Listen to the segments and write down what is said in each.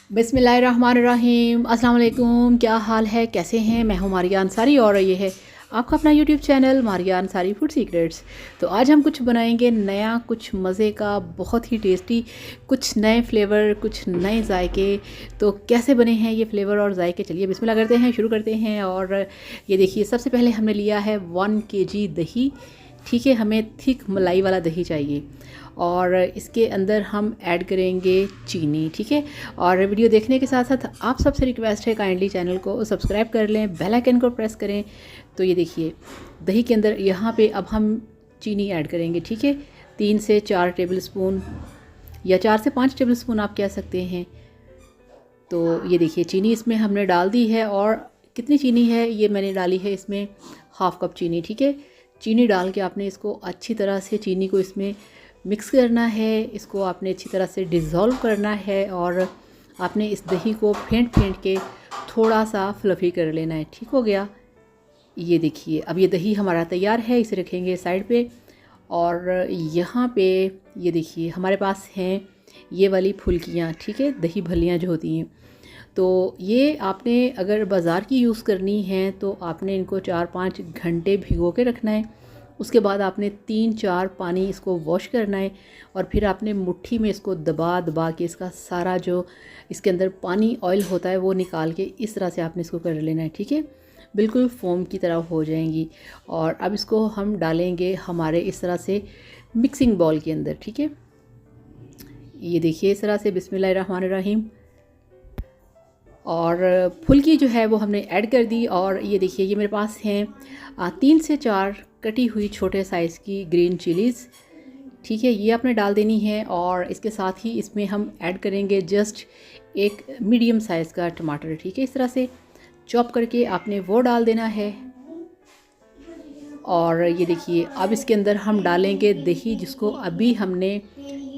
बिस्मिल्लाहिर्रहमानिर्रहीम। अस्सलाम वालेकुम। क्या हाल है, कैसे हैं? मैं हूँ मारिया अंसारी और ये है आपका अपना YouTube channel Maria Ansari food secrets. तो आज हम कुछ बनाएंगे नया, कुछ मज़े का, बहुत ही टेस्टी, कुछ नए फ्लेवर, कुछ नए जायके। तो कैसे बने हैं ये फ्लेवर और जायके, चलिए बिस्मिल्लाह करते हैं, शुरू करते हैं। और ये देखिए, सबसे पहले हमने लिया है 1 kg दही। ठीक है, हमें थिक मलाई वाला दही चाहिए और इसके अंदर हम ऐड करेंगे चीनी। ठीक है, और वीडियो देखने के साथ साथ आप सबसे रिक्वेस्ट है, काइंडली चैनल को सब्सक्राइब कर लें, बेल आइकन को प्रेस करें। तो ये देखिए, दही के अंदर यहाँ पे अब हम चीनी ऐड करेंगे। ठीक है, 3 से 4 टेबल स्पून या 4 से 5 टेबल स्पून आप कह सकते हैं। तो ये देखिए, चीनी इसमें हमने डाल दी है। और कितनी चीनी है ये मैंने डाली है, इसमें हाफ़ कप चीनी। ठीक है, चीनी डाल के आपने इसको अच्छी तरह से, चीनी को इसमें मिक्स करना है, इसको आपने अच्छी तरह से डिज़ोल्व करना है और आपने इस दही को फेंट के थोड़ा सा फ्लफ़ी कर लेना है। ठीक हो गया। ये देखिए, अब ये दही हमारा तैयार है, इसे रखेंगे साइड पे। और यहाँ पे ये देखिए, हमारे पास हैं ये वाली फुल्कियाँ। ठीक है, दही भल्लियाँ जो होती हैं। तो ये आपने अगर बाज़ार की यूज़ करनी है तो आपने इनको 4-5 घंटे भिगो के रखना है। उसके बाद आपने 3-4 पानी इसको वॉश करना है और फिर आपने मुट्ठी में इसको दबा दबा के इसका सारा जो इसके अंदर पानी ऑयल होता है वो निकाल के इस तरह से आपने इसको कर लेना है। ठीक है, बिल्कुल फोम की तरह हो जाएंगी। और अब इसको हम डालेंगे हमारे इस तरह से मिक्सिंग बाउल के अंदर। ठीक है, ये देखिए इस तरह से, बिस्मिल्लाहिर्रहमानिर्रहीम। और फुल्की जो है वो हमने ऐड कर दी। और ये देखिए, ये मेरे पास हैं 3 से 4 कटी हुई छोटे साइज़ की ग्रीन चिलीज़। ठीक है, ये आपने डाल देनी है। और इसके साथ ही इसमें हम ऐड करेंगे जस्ट एक मीडियम साइज़ का टमाटर। ठीक है, इस तरह से चॉप करके आपने वो डाल देना है। और ये देखिए, अब इसके अंदर हम डालेंगे दही, जिसको अभी हमने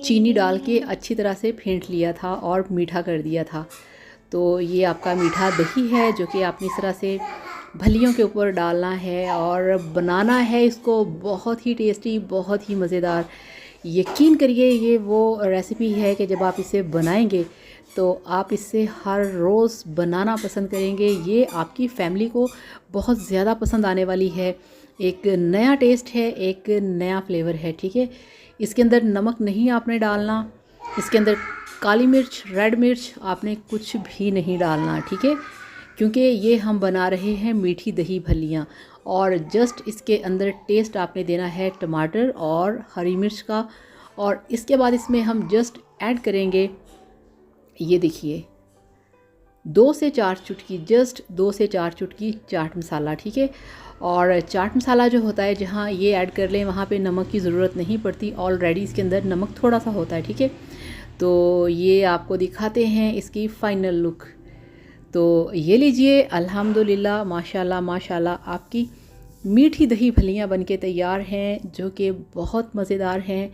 चीनी डाल के अच्छी तरह से फेंट लिया था और मीठा कर दिया था। तो ये आपका मीठा दही है जो कि आपने इस तरह से भलियों के ऊपर डालना है और बनाना है इसको। बहुत ही टेस्टी, बहुत ही मज़ेदार। यकीन करिए, ये वो रेसिपी है कि जब आप इसे बनाएंगे तो आप इससे हर रोज़ बनाना पसंद करेंगे। ये आपकी फैमिली को बहुत ज़्यादा पसंद आने वाली है। एक नया टेस्ट है, एक नया फ्लेवर है। ठीक है, इसके अंदर नमक नहीं आपने डालना, इसके अंदर काली मिर्च, रेड मिर्च आपने कुछ भी नहीं डालना। ठीक है, क्योंकि ये हम बना रहे हैं मीठी दही भल्लियाँ। और जस्ट इसके अंदर टेस्ट आपने देना है टमाटर और हरी मिर्च का। और इसके बाद इसमें हम जस्ट ऐड करेंगे, ये देखिए, 2 से 4 चुटकी, जस्ट 2 से 4 चुटकी चाट मसाला। ठीक है, और चाट मसाला जो होता है, जहाँ ये ऐड कर लें वहाँ पे नमक की ज़रूरत नहीं पड़ती, ऑलरेडी इसके अंदर नमक थोड़ा सा होता है। ठीक है, तो ये आपको दिखाते हैं इसकी फ़ाइनल लुक। तो ये लीजिए, अल्हम्दुलिल्लाह, माशाल्लाह माशाल्लाह, आपकी मीठी दही भल्लियाँ बनके तैयार हैं, जो कि बहुत मज़ेदार हैं,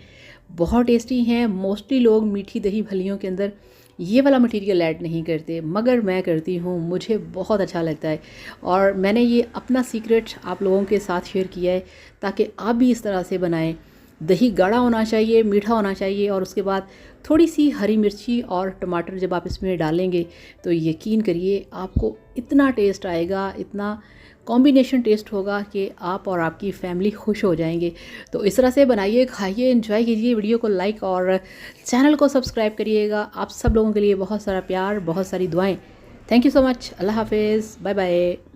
बहुत टेस्टी हैं। मोस्टली लोग मीठी दही भल्लियों के अंदर ये वाला मटेरियल ऐड नहीं करते, मगर मैं करती हूँ, मुझे बहुत अच्छा लगता है। और मैंने ये अपना सीक्रेट आप लोगों के साथ शेयर किया है ताकि आप भी इस तरह से बनाएं। दही गाढ़ा होना चाहिए, मीठा होना चाहिए, और उसके बाद थोड़ी सी हरी मिर्ची और टमाटर जब आप इसमें डालेंगे तो यकीन करिए आपको इतना टेस्ट आएगा, इतना कॉम्बिनेशन टेस्ट होगा कि आप और आपकी फैमिली खुश हो जाएंगे। तो इस तरह से बनाइए, खाइए, एंजॉय कीजिए। वीडियो को लाइक और चैनल को सब्सक्राइब करिएगा। आप सब लोगों के लिए बहुत सारा प्यार, बहुत सारी दुआएं। Thank you so much. Allah हाफिज़, बाय बाय।